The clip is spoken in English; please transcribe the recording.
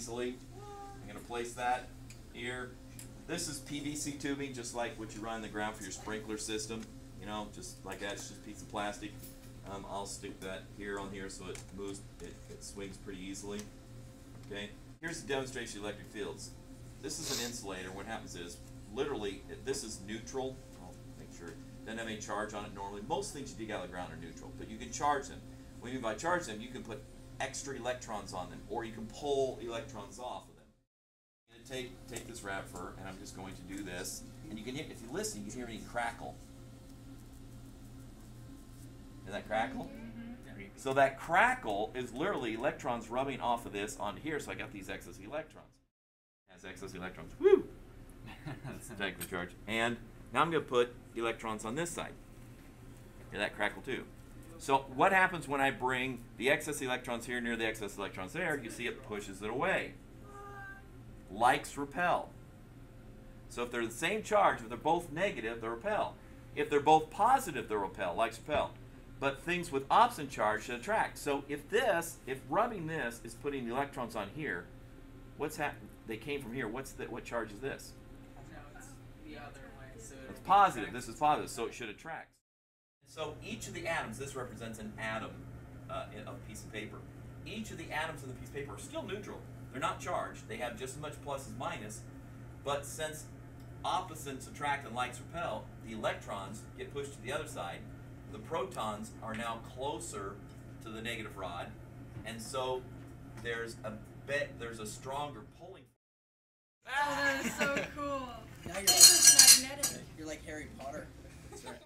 easily. I'm going to place that here. This is PVC tubing, just like what you run in the ground for your sprinkler system. You know, just like that. It's just a piece of plastic. I'll stick that here on here so it moves, it swings pretty easily. Okay. Here's the demonstration of electric fields. This is an insulator. What happens is, literally, this is neutral. I'll make sure it doesn't have any charge on it normally. Most things you dig out of the ground are neutral, but you can charge them. What you mean by charge them, you can put extra electrons on them, or you can pull electrons off of them. I'm going to take this wrap fur, and I'm just going to do this. And you can hear, if you listen, you can hear me crackle. Hear that crackle? So that crackle is literally electrons rubbing off of this onto here, so I got these excess electrons. It has excess electrons. Woo! Take the charge. And now I'm going to put electrons on this side. Hear that crackle too. So what happens when I bring the excess electrons here near the excess electrons there? You see it pushes it away. Likes repel. So if they're the same charge, if they're both negative, they repel. If they're both positive, they repel. Likes repel. But things with opposite charge should attract. So if rubbing this is putting the electrons on here, what's happening? They came from here. What charge is this? No, it's the other way. So it's positive. This is positive, so it should attract. So each of the atoms, this represents an atom of a piece of paper. Each of the atoms in the piece of paper are still neutral. They're not charged. They have just as much plus as minus. But since opposites attract and likes repel, the electrons get pushed to the other side. The protons are now closer to the negative rod, and so there's a stronger pulling. Oh, that is so cool. Now This is magnetic. you're like Harry Potter. That's right.